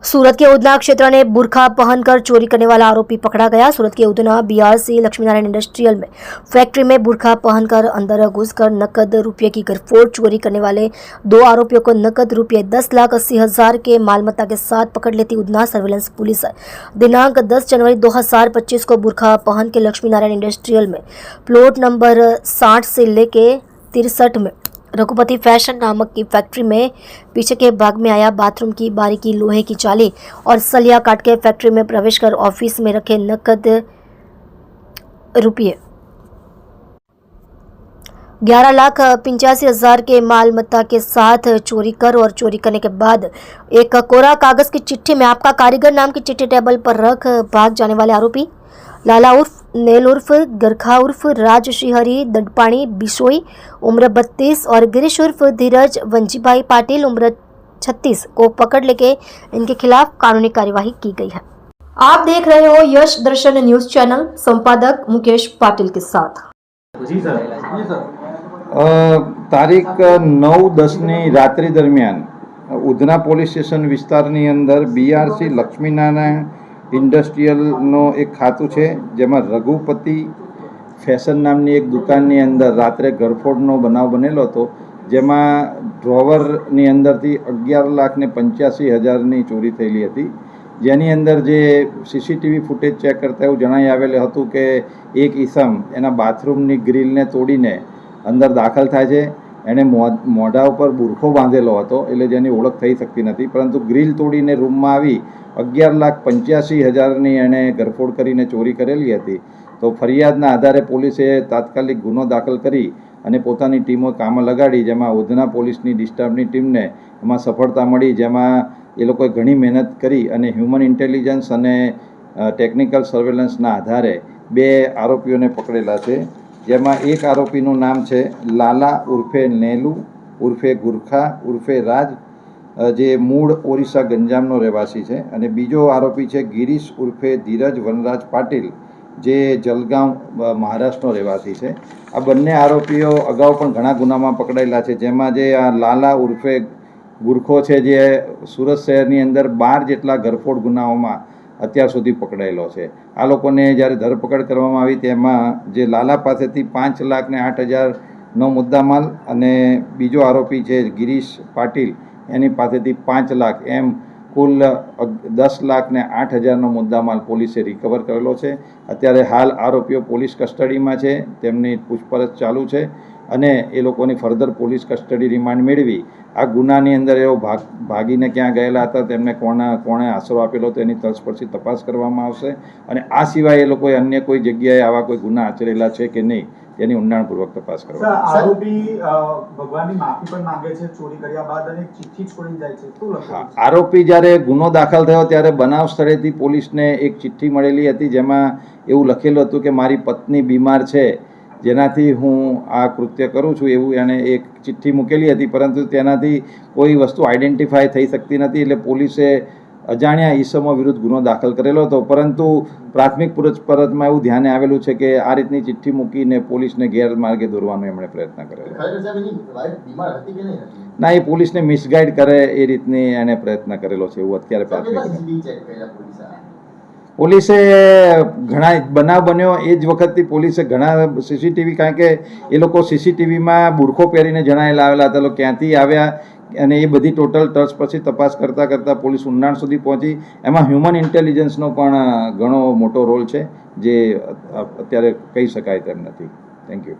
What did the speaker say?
सूरत के उधना क्षेत्र में बुरखा पहनकर चोरी करने वाला आरोपी पकड़ा गया। सूरत के उधना बीआरसी लक्ष्मीनारायण इंडस्ट्रियल में फैक्ट्री में बुरखा पहनकर अंदर घुसकर नकद रुपये की गरफोड़ चोरी करने वाले दो आरोपियों को नकद रुपये 10,80,000 के मालमत्ता के साथ पकड़ लेती उधना सर्विलांस पुलिस दिनांक 10 जनवरी 2025 को बुरखा पहन के लक्ष्मीनारायण इंडस्ट्रियल में प्लॉट नंबर 60 से लेके 63 में रघुपति फैशन नामक की फैक्ट्री में पीछे के भाग में आया बाथरूम की बारी की लोहे की चाली और सलिया काट के फैक्ट्री में प्रवेश कर ऑफिस में रखे नकद रुपये 11,85,000 के माल मत्ता के साथ चोरी कर और चोरी करने के बाद एक कोरा कागज की चिट्ठी में आपका कारीगर नाम की चिट्ठी टेबल पर रख भाग जाने वाले आरोपी लाला उर्फ नेल उर्फ गरखा उर्फ राज श्रीहरी दंडपाणी बिशोई उम्र 32 और गिरीश उर्फ धीरज वंजीभाई पाटिल उम्र 36 को पकड़ लेके इनके खिलाफ कानूनी कार्यवाही की गई है। आप देख रहे हो यश दर्शन न्यूज चैनल, संपादक मुकेश पाटिल के साथ। जी सर, તારીખ 9-10ની રાત્રિ દરમિયાન ઉધના પોલીસ સ્ટેશન વિસ્તારની અંદર બીઆરસી લક્ષ્મીનારાયણ ઇન્ડસ્ટ્રીયલનો એક ખાતું છે, જેમાં રઘુપતિ ફેશન નામની એક દુકાનની અંદર રાત્રે ગરફોડનો બનાવ બનેલો હતો, જેમાં ડ્રોવરની અંદરથી 11,85,000ની ચોરી થયેલી હતી, જેની અંદર જે સીસીટીવી ફૂટેજ ચેક કરતા એવું જણાઈ આવેલું હતું કે એક ઈસમ એના બાથરૂમની ગ્રીલને તોડીને અંદર દાખલ થાય છે। એણે મોઢા ઉપર બુરખો બાંધેલો હતો, એટલે જેની ઓળખ થઈ શકતી નથી, પરંતુ ગ્રીલ તોડીને રૂમમાં આવી 11,85,000ની એણે ગરફોડ કરીને ચોરી કરેલી હતી। તો ફરિયાદના આધારે પોલીસે તાત્કાલિક ગુનો દાખલ કરી અને પોતાની ટીમો કામે લગાડી, જેમાં ઉધના પોલીસની ડિસ્ટાફની ટીમને એમાં સફળતા મળી, જેમાં એ લોકોએ ઘણી મહેનત કરી અને હ્યુમન ઇન્ટેલિજન્સ અને ટેકનિકલ સર્વેલન્સના આધારે બે આરોપીઓને પકડેલા છે, જેમાં એક આરોપીનું નામ છે લાલા ઉર્ફે નેલુ ઉર્ફે ગુરખા ઉર્ફે રાજ, જે મૂળ ઓરિસ્સા ગંજામનો રહેવાસી છે, અને બીજો આરોપી છે ગિરીશ ઉર્ફે ધીરજ વનરાજ પાટીલ, જે જલગાંવ મહારાષ્ટ્રનો રહેવાસી છે। આ બંને આરોપીઓ અગાઉ પણ ઘણા ગુનામાં પકડાયેલા છે, જેમાં જે આ લાલા ઉર્ફે ગુરખો છે, જે સુરત શહેરની અંદર 12 જેટલા ગરફોડ ગુનાઓમાં અત્યાર સુધી પકડાયેલો છે। આ લોકોને જ્યારે ધરપકડ કરવામાં આવી તેમાં જે લાલા પાસેથી 5,08,000નો મુદ્દામાલ અને બીજો આરોપી છે ગિરીશ પાટીલ, એની પાસેથી 5 લાખ એમ કુલ 10,08,000નો મુદ્દામાલ પોલીસે રિકવર કરેલો છે। અત્યારે હાલ આરોપીઓ પોલીસ કસ્ટડીમાં છે, તેમની પૂછપરછ ચાલુ છે અને એ લોકોની ફર્ધર પોલીસ કસ્ટડી રિમાન્ડ મેળવી આ ગુનાની અંદર એઓ ભાગીને ક્યાં ગયેલા હતા, તેમને કોણે આશરો આપેલો હતો, એની તલસ્પર્શી તપાસ કરવામાં આવશે, અને આ સિવાય એ લોકોએ અન્ય કોઈ જગ્યાએ આવા કોઈ ગુના આચરેલા છે કે નહીં તેની ઊંડાણપૂર્વક તપાસ કરવામાં આવશે। આરોપી ભગવાનની માફી પણ માંગે છે ચોરી કર્યા બાદ અને ચિઠ્ઠી છોડી જાય છે, શું લખ્યું છે? આરોપી જ્યારે ગુનો દાખલ થયો ત્યારે બનાવ સ્થળેથી પોલીસને એક ચિઠ્ઠી મળેલી હતી, જેમાં એવું લખેલું હતું કે મારી પત્ની બીમાર છે, જેનાથી હું આ કૃત્ય કરું છું, એવું એણે એક ચિઠ્ઠી મૂકેલી હતી, પરંતુ તેનાથી કોઈ વસ્તુ આઈડેન્ટિફાય થઈ શકતી નથી, એટલે પોલીસે અજાણ્યા ઈસમો વિરુદ્ધ ગુનો દાખલ કરેલો હતો, પરંતુ પ્રાથમિક પૂછપરછમાં એવું ધ્યાને આવેલું છે કે આ રીતની ચિઠ્ઠી મૂકીને પોલીસને ગેરમાર્ગે દોરવાનો એમણે પ્રયત્ન કરેલો। ના, એ પોલીસને મિસગાઈડ કરે એ રીતની એણે પ્રયત્ન કરેલો છે, એવું અત્યારે પ્રાથમિક પોલીસે ઘણા બનાવ બન્યો એ જ વખતથી પોલીસે ઘણા સીસીટીવી, કારણ કે એ લોકો સીસીટીવીમાં બુરખો પહેરીને જણાયેલા આવેલા હતા, ક્યાંથી આવ્યા અને એ બધી ટોટલ ટચ પછી તપાસ કરતાં પોલીસ ઊંડાણ સુધી પહોંચી। એમાં હ્યુમન ઇન્ટેલિજન્સનો પણ ઘણો મોટો રોલ છે, જે અત્યારે કહી શકાય તેમ નથી। Thank you.